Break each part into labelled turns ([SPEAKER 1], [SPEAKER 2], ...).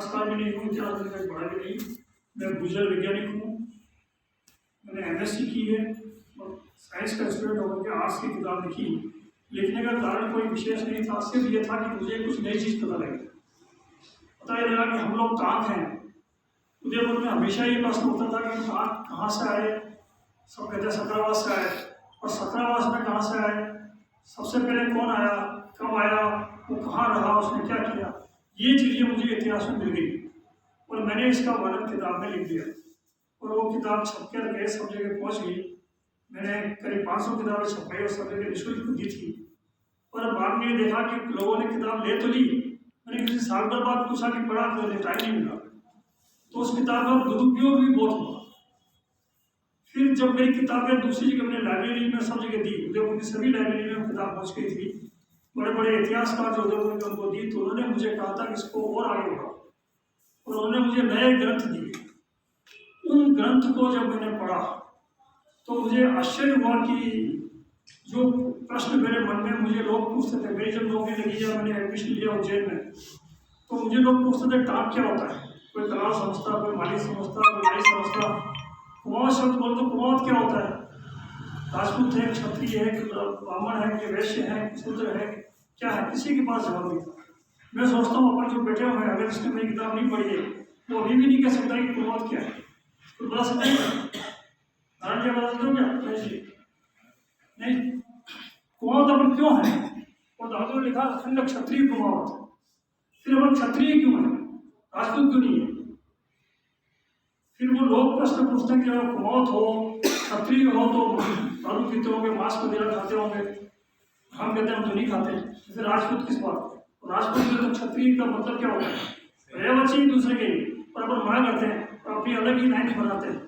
[SPEAKER 1] इतिहासकार भी नहीं हूँ, इतिहास में कहीं पढ़ा भी नहीं। मैं भूजल वैज्ञानिक हूँ, मैंने एमएससी की है और साइंस का स्टूडेंट होकर के आर्ट्स की किताब लिखी। लिखने का कारण कोई विशेष नहीं था, सिर्फ ये था कि मुझे कुछ नई चीज़ पता लगी। पता ये लगा कि हम लोग टाँक हैं। उदयपुर में हमेशा ये प्रश्न होता था कि टाँक कहाँ से आए। सब कहते हैं सकरावास से आए, और सकरावास में कहाँ से आए, सबसे पहले कौन आया, कब आया, वो कहाँ रहा, उसने क्या किया। ये चीज़ें मुझे इतिहास में मिल गई और मैंने इसका वर्णन किताब में लिख दिया और वो किताब छप कर के सब जगह पहुँच गई। मैंने करीब 500 किताबें छपाई और सब जगह निःशुल्क दी थी। पर बाद में देखा कि लोगों ने किताब ले तो ली, मैंने किसी साल भर बाद पूछा कि पढ़ा तो टाइम नहीं मिला, तो उस किताब का दुरुपयोग भी बहुत हुआ। फिर जब मेरी किताबें दूसरी जगह मैंने लाइब्रेरी में सब जगह दी, उदयपुर की सभी लाइब्रेरी में किताब पहुँच गई थी, बड़े बड़े इतिहासकार जो उदयपुर के उनको दी, तो उन्होंने मुझे कहा था कि इसको और आगे बढ़ाओ, और उन्होंने मुझे नए ग्रंथ दिए। उन ग्रंथ को जब मैंने पढ़ा तो मुझे आश्चर्य हुआ कि जो प्रश्न मेरे मन में मुझे लोग पूछते थे, मेरी जब नौकरी लगी या मैंने एडमिशन लिया उज्जैन में, तो मुझे लोग पूछते थे टाँक क्या होता है। कोई कलाल समझता, कोई माली समझता, कोई नाई समझता। कुमावत शब्द बोल तो कुमावत क्या होता है, राजपूत है, क्षत्रिय है, ब्राह्मण है, कि वैश्य है, कि शूद्र है, क्या है, किसी के पास जवाब नहीं था। मैं सोचता हूँ अपन जो बैठे हुए हैं, अगर इसने मेरी किताब नहीं पढ़ी है वो अभी भी नहीं कह सकता कि कुमावत क्या है। तो बता सकते हैं नारायण जी, बता सकते हो क्या? नहीं। कुमावत अपन क्यों है, और धातु ने लिखा अखंड क्षत्रिय कुमावत। फिर अपन क्षत्रिय क्यों है, राजपूत क्यों नहीं है? फिर वो लोग प्रश्न पूछते हैं कि अगर कुमावत हो, क्षत्रिय हो, तो दारू पीते होंगे, मांस वगैरह खाते होंगे। हम कहते हैं हम तो नहीं खाते। जैसे राजपूत किस बात, राजपूत में तो क्षत्रिय का मतलब क्या होता है, रेवची एक दूसरे के, और अपन मना करते हैं और अपनी अलग ही लाइन बनाते हैं।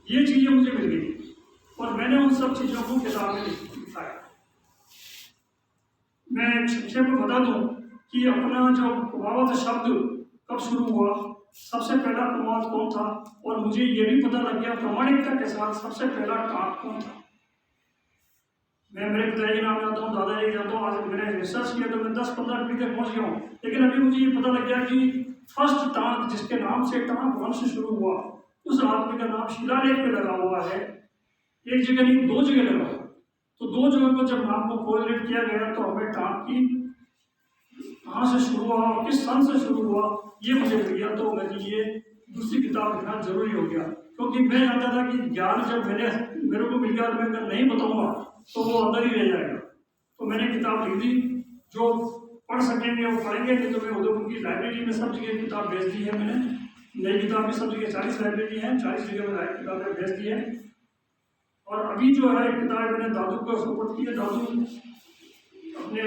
[SPEAKER 1] ये चीजें मुझे मिल गई और मैंने उन सब चीजों को किताब में लिखाया। मैं संक्षेप में बता दूं कि अपना जो कुमावत शब्द कब शुरू हुआ, सबसे पहला कुमावत कौन था, और मुझे ये भी पता लग गया प्रामाणिकता के साथ सबसे पहला टाँक कौन था। मैं मेरे पिताजी नाम जानता हूँ, दादाजी जानता हूँ। आज मैंने रिसर्च किया तो मैं 10-15 पीढ़ी तक पहुँच गया हूँ, लेकिन अभी मुझे ये पता लग गया कि फर्स्ट टाँक जिसके नाम से टाँक वंश शुरू हुआ, उस आदमी का नाम शिलालेख पे लगा हुआ है। एक जगह नहीं, 2 जगह लगा हुआ। तो 2 जगह पर जब नाम को कोरिलेट किया गया तो हमें टाँक की कहाँ से शुरू हुआ, किस सन से शुरू हुआ, ये मुझे मिल गया। तो मेरे लिए दूसरी किताब लिखना जरूरी हो गया, क्योंकि मैं जानता था कि ज्ञान जब मेरे को मिल गया, मैं अगर नहीं बताऊंगा तो वो अंदर ही रह जाएगा। तो मैंने किताब लिख दी, जो पढ़ सकेंगे वो पढ़ेंगे, नहीं तो मैं उदयपुर की लाइब्रेरी में सब जगह किताब भेज दी है। मैंने नई किताब भी सब जगह 40 लाइब्रेरी है, 40 जगह में किताबें भेज दी है। और अभी जो है किताब मैंने दादू को सुपुर्द की है, दादू अपने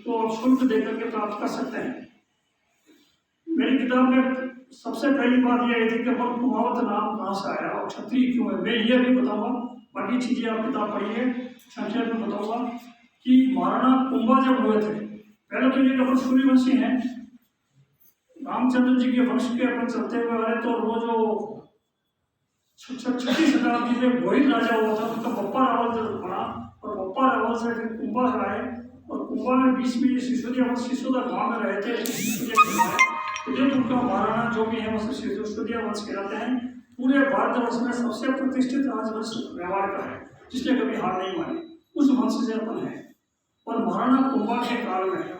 [SPEAKER 1] को शुल्क देकर के प्राप्त कर सकते हैं। मेरी किताब में सबसे पहली बात यह थी कि अपन कुमावत नाम कहाँ से आया और क्षत्रिय क्यों है, मैं ये भी बताऊंगा। बाकी चीजें आप किताब पढ़िए, संक्षेप में बताऊंगा कि महाराणा कुंभा जब हुए थे, पहले तो ये अपन सूर्यवंशी हैं, रामचंद्र जी के वंश के अपन चलते हुए आ रहे। तो वो जो 6वीं शताब्दी में गोहिल राजा हुआ था, उनका बप्पा रावल जब बना, और बप्पा रावल से फिर कुंभा आए, और कुंभा में बीच में सिसोदिया गाँव में रहे थे। उदयपुर का महाराणा जो भी है वो सिसोदिया वंश कहलाते हैं। पूरे भारतवर्ष में सबसे प्रतिष्ठित राजवंश मेवाड़ का है, जिसने कभी हार नहीं मानी, उस वंश से अपन है। और महाराणा कुंभा के काल में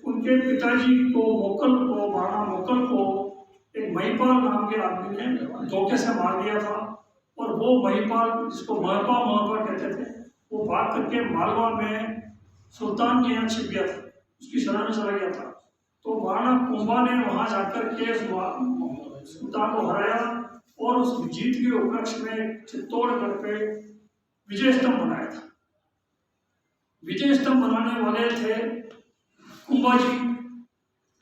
[SPEAKER 1] उनके पिताजी को महाराणा मोकल को एक महिपाल नाम के आदमी ने धोखे से मार दिया था। और वो महिपाल, जिसको महपा कहते थे, वो भाग करके मालवा में सुल्तान के यहाँ छिप गया था, उसकी शरण में चला गया था। तो महाराणा कुंभा ने वहां जाकर के सुल्तान को हराया और उस जीत के उपलक्ष्य में चित्तौड़गढ़ पे विजय स्तंभ बनाया था। विजय स्तंभ बनाने वाले थे कुंभाजी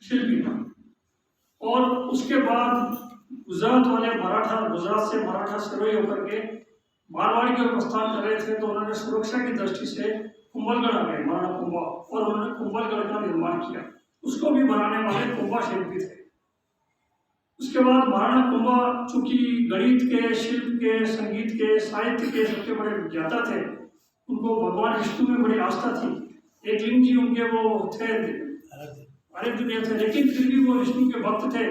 [SPEAKER 1] शिल्पी। और उसके बाद गुजरात वाले गुजरात से मराठा सिरोही होकर के मारवाड़ी के प्रस्थान कर रहे थे, तो उन्होंने सुरक्षा की दृष्टि से कुंभलगढ़ आ गए महाराणा कुंभा, और उन्होंने कुंभलगढ़ का निर्माण किया। उसको भी बनाने वाले कुंभा शिल्पी थे। उसके बाद महाराणा कुंभा चूंकि गणित के, शिल्प के, संगीत के, साहित्य के सबसे बड़े ज्ञाता थे, उनको भगवान विष्णु में बड़ी आस्था थी। एक लिंग जी उनके वो थे आदित्य देव थे, लेकिन फिर भी वो विष्णु के भक्त थे।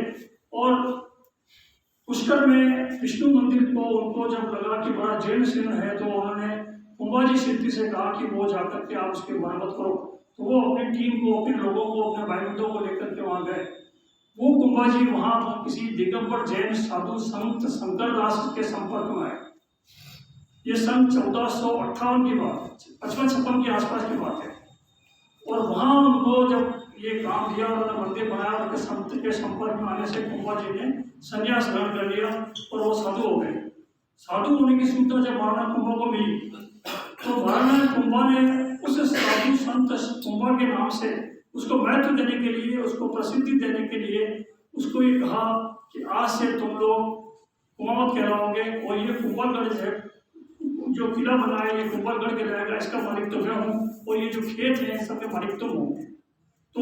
[SPEAKER 1] और पुष्कर में विष्णु मंदिर को उनको जब लगा कि बड़ा जीर्ण शीर्ण है, तो उन्होंने कुंभाजी शिल्पी से कहा कि वो जाकर के आप उसकी मरम्मत करो। तो वो अपनी टीम को, अपने लोगों को, अपने भाईबंधों को लेकर के वहाँ गए। वो कुंभाजी वहाँ किसी दिगंबर जैन साधु संत शंकर दास के संपर्क में आए। ये सन 1458 की बात, 55-56 के आसपास की बात है। और वहाँ उनको जब ये काम दिया, उन्होंने मंदिर बनाया, उनके संत के संपर्क में आने से कुंभाजी ने संन्यास ग्रहण कर लिया और वो साधु हो गए। साधु होने की सूचना जब महाराणा कुंभा को मिली, तो महाराणा कुंभा ने उस साधु संत कुंभा के नाम से उसको महत्व देने के लिए, उसको प्रसिद्धि देने के लिए उसको ये कहा कि आज से तुम लोग कुमावत कहलाओगे, और ये कुंभलगढ़ है, जो किला बना है ये कुंभलगढ़ के रहेगा, इसका मालिक तो मैं हूँ, और ये जो खेत है सबके मालिक तुम होंगे। तो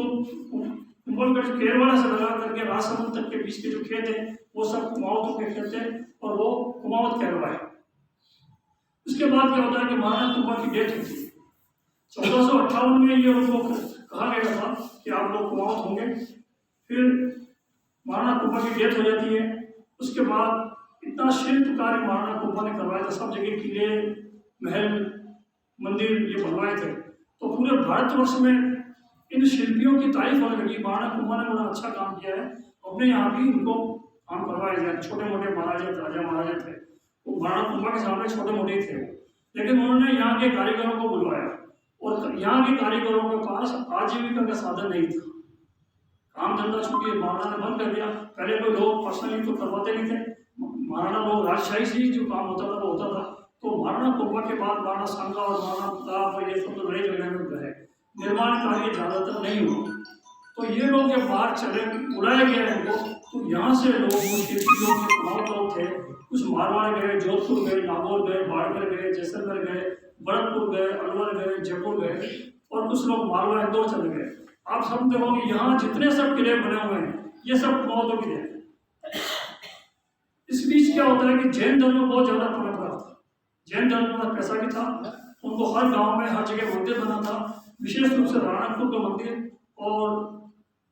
[SPEAKER 1] कुंभलगढ़ केरवाड़ा से लगा करके राजसमंद तक के बीच के जो खेत है वो सब कुमावतों के खेत है, और वो कुमावत कहलवाए। उसके बाद क्या होता है कि महाराणा कुंभा की डेथ होती है 1458 में। ये उनको कहा गया था कि आप लोग कुमावत होंगे। फिर महाराणा कुंभा की डेथ हो जाती है। उसके बाद इतना शिल्प कार्य महाराणा कुंभा ने करवाया था, सब जगह किले, महल, मंदिर ये बनवाए थे। तो पूरे भारतवर्ष में इन शिल्पियों की तारीफ होने लगी। महाराणा कुंभा ने बड़ा अच्छा काम किया है, अपने यहाँ भी उनको काम करवाए जाए। छोटे मोटे महाराजा, राजा महाराजा थे, वो महाराणा कुंभा के सामने छोटे मोटे थे, लेकिन उन्होंने यहाँ के कारीगरों को बुलवाया, और यहाँ के कारीगरों के पास आजीविका का साधन नहीं था। काम धंधा चूंकि महाराणा ने बंद कर दिया। पहले कोई लोग पर्सनली तो करवाते नहीं थे, महाराणा लोग राजशाही से जो काम होता था वो होता था। तो महाराणा कुंभा के बाद महाराणा सांगा और महाराणा प्रताप और ये सब तो बड़े जगह में गए, निर्माण कार्य ज़्यादातर नहीं हुआ। तो ये लोग जब बाहर चले, बुलाया गया इनको, तो यहाँ से लोग लोग थे, कुछ मारवाड़ गए, जोधपुर गए, नागौर गए, बाड़मेर गए, जैसलमेर गए, भरतपुर गए, अलवर गए, जयपुर गए, और कुछ लोग मालवा इंदौर चले गए। आप सब देखोगे यहाँ जितने सब किले बने हुए हैं ये सब कुमावतों के हैं। इस बीच क्या होता है कि जैन धर्म में बहुत ज़्यादा पनप रहा था। जैन धर्म में पैसा भी था, उनको हर गांव में हर जगह मंदिर बना था। विशेष रूप से राणकपुर का मंदिर और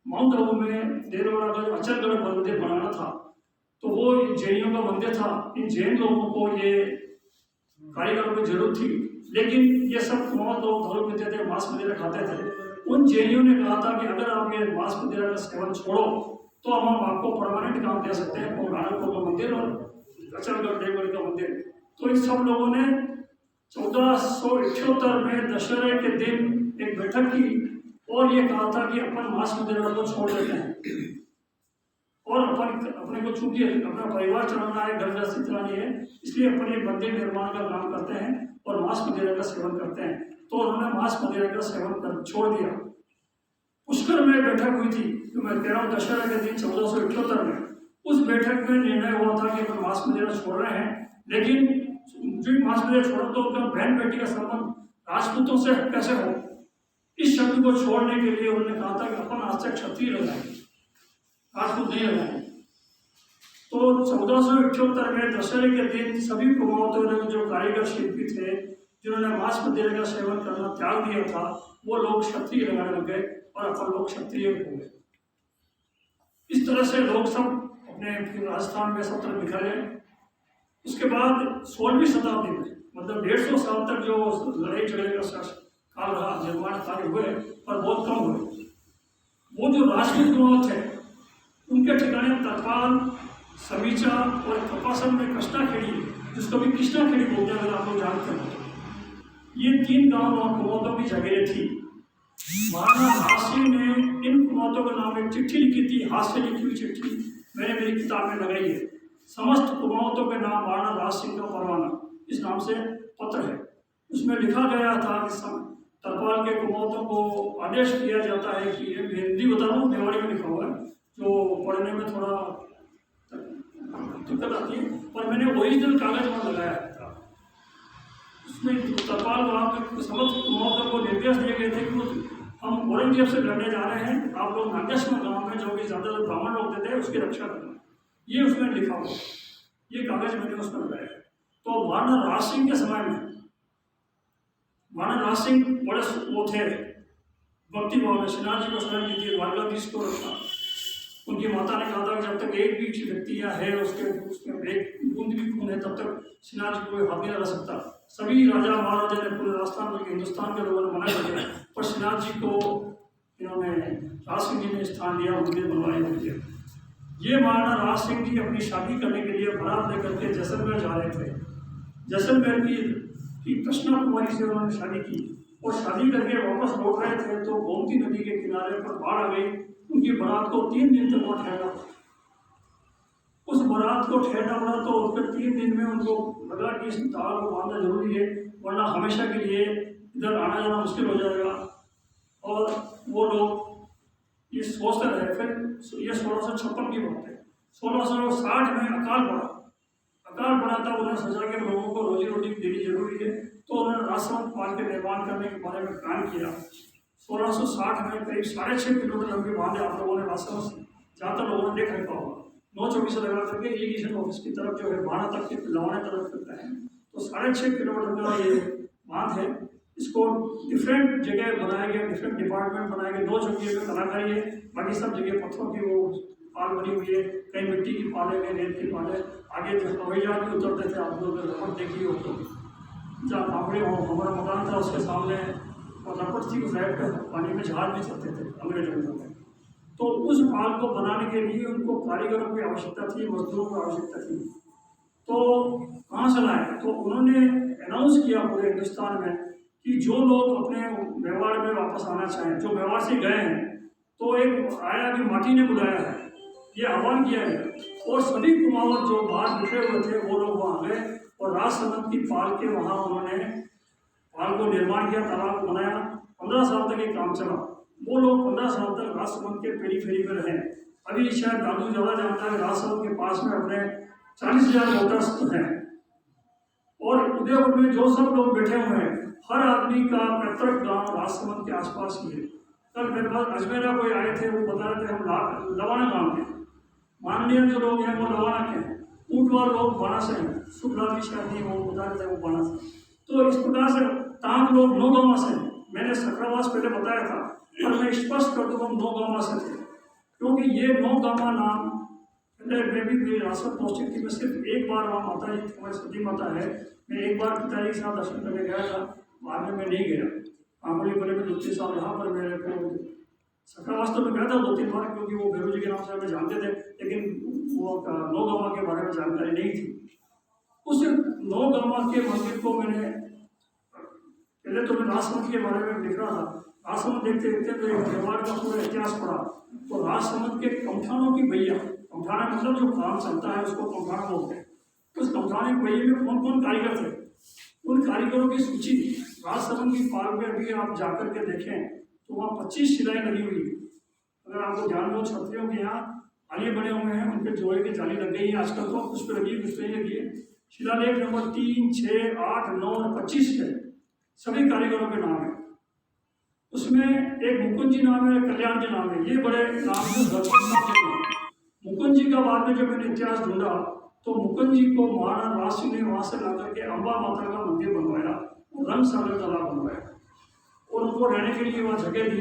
[SPEAKER 1] माउंट आबू में देरवाड़ा का जो अचलगढ़ मंदिर बनाना था, तो वो जैनियों का मंदिर था। इन जैन लोगों को ये कारीगरों की जरूरत थी, लेकिन ये सब कुमावत लोग दारू पीते थे, मांस मदिरा खाते थे। उन जैनियों ने कहा था कि अगर आप ये मांस मदिरा का सेवन छोड़ो तो हम आपको परमानेंट काम दे सकते हैं, और राणकपुर का मंदिर और अचलगढ़ देवगढ़ का मंदिर। तो इन सब लोगों ने 1478 में दशहरे के दिन एक बैठक की और ये कहा था कि अपन मांस मदिरा को छोड़ देते हैं, और अपने को चूंकि अपना परिवार चलाना है, घर गृहस्थी चलानी है, इसलिए अपन ये मंदिर निर्माण का काम करते हैं और मांस मदिरा का सेवन करते हैं। तो उन्होंने मांस मदिरा का सेवन कर छोड़ दिया। पुष्कर में बैठक हुई थी, जो मैं कह रहा हूँ दशहरा के दिन 1478 में। उस बैठक में निर्णय हुआ था कि अपन मांस मदिरा छोड़ रहे हैं, लेकिन जो मांस मदिरा छोड़ा तो उनका बहन बेटी का संबंध राजपूतों से कैसे हो। इस शब्द को छोड़ने के लिए उन्होंने कहा था कि अपन आज से क्षत्रिय लगाएंगे, राजपूत नहीं लगाएंगे। तो 1478 में दशहरे के दिन सभी कुमावतों ने, जो कारीगर शिल्पी थे, जिन्होंने मांस मदिरा का सेवन करना त्याग दिया था, वो लोग क्षत्रिय लगाने लग गए और अपन लोग क्षत्रिय हो गए। इस तरह से लोग सब अपने राजस्थान में सब तरफ बिखर गए। उसके बाद 16वीं शताब्दी में, मतलब 150 साल तक जो लड़ाई झगड़े का काल रहा, निर्माण कार्य हुए पर बहुत कम हुए। वो जो राजपूत कुमावत थे उनके ठिकाने तत्काल, समीचा और कपासन में कृष्णाखेड़ी, जिसको भी कृष्णाखेड़ी बोलते हैं, अगर आप लोग जानते हो, ये 3 गांव वहाँ कुमावतों की जगह थी। महाराणा राज सिंह ने इन कुमावतों के नाम एक चिट्ठी लिखी थी, हाथ से लिखी हुई चिट्ठी, मैंने मेरी किताब में लगाई है। समस्त कुमावतों के नाम महाराणा राज सिंह का परवाना, इस नाम से पत्र है। उसमें लिखा गया था कि तरपाल के कुमावतों को आदेश किया जाता है कि, हिंदी बता रहा हूँ, मेवाड़ी में लिखा हुआ है, जो पढ़ने में थोड़ा दिक्कत आती है, पर मैंने ओरिजिनल कागज वहाँ लगाया था। उसमें तरपाल वहाँ के समस्त कुमावतों को निर्देश दिए गए थे कि हम औरंगजेब से लड़ने जा रहे हैं, आप लोग नागेश्वर गांव में, जो कि ज़्यादातर ब्राह्मण लोग थे, उसकी रक्षा करना। ये उसमें लिखा हुआ, ये कागज मैंने उसमें लगाया। तो महाराणा राज सिंह के समय में, महाराणा राज सिंह बड़े वो थे, भक्ति भाव में श्रीनाथ जी को शरण लीजिए, द्वारकाधीश को रखना। उनकी माता ने कहा था कि जब तक एक भी व्यक्ति या है उसमें एक बूंद भी खून है तब तक श्रीनाथ जी को कोई हाथ नहीं लगा सकता। सभी राजा महाराजा ने पूरे राजस्थान में हिंदुस्तान के लोगों ने मना कर दिया, पर श्रीनाथ जी को इन्होंने राज सिंह जी ने स्थान दिया, मंदिर बनवाए उनके। ये महाराणा राज सिंह जी अपनी शादी करने के लिए बारात लेकर के जैसलमेर जा रहे थे। जैसलमेर की कृष्णा कुमारी से उन्होंने शादी की और शादी करके वापस लौट रहे थे तो गोमती नदी के किनारे पर बाढ़ आ गई। उनकी बारात को 3 दिन तक वो ठहरा। उस बारात को ठहरना पड़ा तो फिर 3 दिन में उनको लगा कि इस तार को बांधना जरूरी है, वरना हमेशा के लिए इधर आना जाना मुश्किल हो जाएगा। और वो लोग ये सोचते रहे। फिर ये 1656 की बात है। 1660 में अकाल पड़ा था। उन्होंने सोचा कि लोगों को रोजी रोटी देनी जरूरी है, तो उन्होंने राजसमंद पाल के निर्माण करने के बारे में प्लान किया। 1660 में करीब 6.5 किलोमीटर लंबी बांध आप लोगों ने राजसमंद जहाँ तक लोगों ने देख रखा होगा, 924 से लगा करके इरीगेशन ऑफिस की तरफ जो है बाणा तक के लवाने तरफ करता है, तो 6.5 किलोमीटर का ये बांध है। इसको डिफरेंट जगह बनाया गया, डिफरेंट डिपार्टमेंट बनाए गए। 2 जगह में कलाकारी है, बाकी सब जगह पत्थरों की वो पाल बनी हुई है। कहीं मिट्टी की पाले में, रेत की पाले। आगे जो हवाई जहाज भी उतरते थे, आप लोग रपट देखी हो तो, जहाँ कांपड़े हमारा मकान था उसके सामने और रपट थी, उस साइड पर पानी में जहाज भी चलते थे अंग्रेजों में। तो उस पाल को बनाने के लिए उनको कारीगरों की आवश्यकता थी, मजदूरों की आवश्यकता थी। तो कहाँ से लाए? तो उन्होंने अनाउंस किया पूरे हिंदुस्तान में कि जो लोग अपने मेवाड़ में वापस आना चाहें, जो मेवाड़ से गए हैं, तो एक आया कि माटी ने बुलाया है, ये आह्वान किया गया। और सभी कुमावत जो बाहर बिखरे हुए थे वो लोग वहाँ गए और राजसमंद की पाल के वहाँ उन्होंने पाल को निर्माण किया, तालाब बनाया। 15 साल तक ये काम चला। वो लोग 15 साल तक राजसमंद के पेरी में रहे। अभी शायद दादू ज़्यादा जानता है, राजसमंद के पास में अपने 40,000 वोटर्स हैं। और उदयपुर में जो सब लोग बैठे हुए हैं, हर आदमी का पैतृक गांव राजसमंद के आसपास ही है। कल मेरे पास अजमेरा कोई आए थे, वो बता रहे थे हम लवाना गांव के। माननीय जो लोग हैं वो लवाना के हैं, ऊंटवार लोग बाणा से हैं। शुभलाल की शादी वो बता रहे थे वो बाणा से। तो इस प्रकार से तांग लोग 9 गाँव से हैं। मैंने सक्रावास पहले बताया था, पर मैं स्पष्ट कर दूँ हम 9 गाँव से थे, क्योंकि ये 9 गाँव नाम पहले मैं भी मेरी राजसमंद पहुँची थी। मैं सिर्फ एक बार वहाँ माता जी हमारी सती माता है, मैं एक बार पिताजी के साथ दर्शन करने गया था, बाद में मैं नहीं गया। आंगुली बड़े में 2-3 साल यहाँ पर मेरे को सक्रावास तो मैं गया था 2-3 बार, क्योंकि वो बेरू जी के नाम से हमें जानते थे, लेकिन वो 9 गाँव के बारे में जानकारी नहीं थी। उस 9 गाँव के मंदिर को मैंने पहले तो मैं राजसमंद के बारे में लिख रहा था। राजसमंद देखते देखते तो एक मेवाड़ का पूरा इतिहास पढ़ा, तो राजसमंद के कमठानों की भैया, कमठाना मतलब जो काम चलता है उसको कमठाना बोलते हैं। उस कमठाने की भैया में कौन कौन कारीगर थे, उन कारीगरों की सूची राजसमंद की पाल में अभी आप जाकर के देखें तो वहाँ 25 शिलाएँ लगी हुई है। अगर आपको ध्यान दो, छतरियों के यहाँ आलिए बने हुए हैं, उनके जोड़े की जाली लग गई है आजकल, तो कुछ पे लगी कुछ पे नहीं लगी है। शिलालेख नंबर 3, 6, 8, 9 और 25 है, सभी कारीगरों के नाम है। उसमें एक मुकुंद जी नाम है, कल्याण जी नाम है, ये बड़े नाम है। मुकुंद जी का बाद में जब मैंने इतिहास ढूंढा तो मुकुंद जी को महाराणा राज सिंह ने वहाँ से ला करके अम्बा माता का मंदिर बनवाया, रंग सागर तालाब बनवाया और उनको रहने के लिए वहाँ जगह दी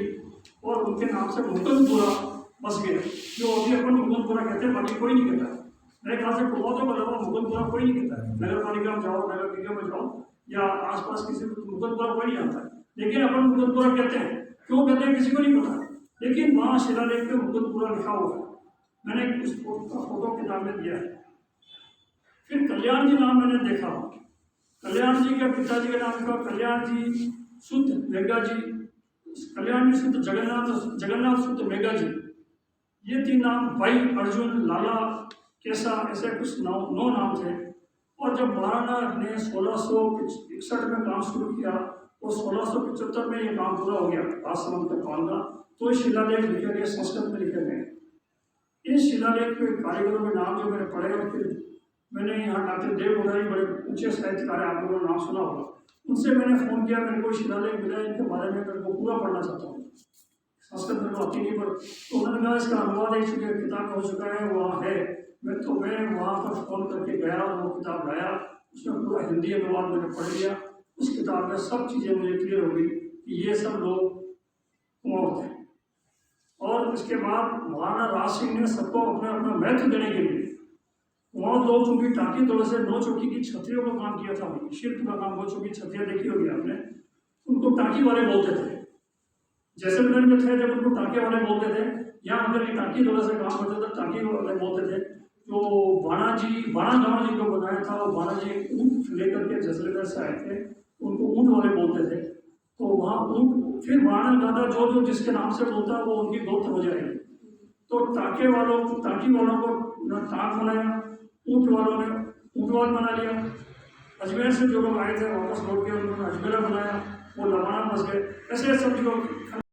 [SPEAKER 1] और उनके नाम से मुकुंदपुरा बस गया, जो अभी अपन मुकुंदपुरा कहते हैं, बाकी कोई नहीं कहता है। मेरे ख्याल से कुमाऊं के अलावा मुकुंदपुरा कोई नहीं कहता है। नगर पालिका में जाओ, नगर निगम में जाओ या आसपास किसी को मुकुंदपुरा कोई नहीं आता है, लेकिन अपन मुकुंदपुरा कहते हैं। क्यों कहते हैं किसी को नहीं पता, लेकिन वहाँ शिलालेख पे मुकुंदपुरा लिखा हुआ है। मैंने उस फोटो किताब में दिया है। फिर कल्याण जी नाम मैंने देखा, कल्याण जी के पिताजी के नाम का कल्याण जी शुद्ध मेघा जी, कल्याण जी शुद्ध जगन्नाथ शुद्ध मेघा जी, ये 3 नाम, भाई अर्जुन, लाला, केसा, ऐसे कुछ 9 नाम थे। और जब महाराणा ने 1661 में काम शुरू किया और 1675 में ये काम पूरा हो गया राजसमंद का पाल का, तो शिलालेख लिखे गए, संस्कृत में लिखे गए। इस शिलालेख के कारीगरों के नाम जो मैंने पढ़े और फिर मैंने यहाँ डॉक्टर देव मुरारी बड़े ऊंचे साहित्यकार आप लोगों ने नाम सुना होगा, उनसे मैंने फ़ोन किया, मेरे को शिलालेख मिला, इनके बारे में मेरे को पूरा पढ़ना चाहता हूँ, संस्कृत मेरे को आती नहीं पर। तो उन्होंने कहा इसका अनुवाद एक किताब हो चुका है, वहाँ है। मैं वहाँ पर फ़ोन करके गया और वो किताब लाया, उसमें पूरा हिंदी अनुवाद मैंने पढ़ लिया। उस किताब में सब चीज़ें मुझे क्लियर हो गई कि ये सब लोग कुमाऊं थे। और इसके बाद महाराणा राज सिंह ने सबको अपना अपना महत्व देने के लिए कुमाऊं लोग चूंकि टाँकी तोड़े से 9 चौकी की छतरियों का काम किया था, शिल्प का काम, 9 चौकी छतरियाँ देखी होगी आपने, उनको टाँकी वाले बोलते थे। जैसलमेर में थे जब उनको टाँके वाले बोलते थे, यहाँ अगर ये टाँकी तोड़े से काम करते थे टाँकी वाले बोलते थे। तो बाणा गाँव जी को बनाया था, और बाणा जी ऊँट लेकर के जैसलमेर से आए थे, उनको ऊँट वाले बोलते थे। तो वहाँ ऊँट, फिर बाणा गादा जो जिसके नाम से बोलता है वो उनकी गोत्र हो जाएगी। तो टाँकी वालों को टाँक बनाया, ऊँट वालों ने ऊँटवाल बना लिया। अजमेर से जो लोग आए थे वापस लौट के उन्होंने अजमेरा बनाया, वो लवाना बस गए। ऐसे सब जो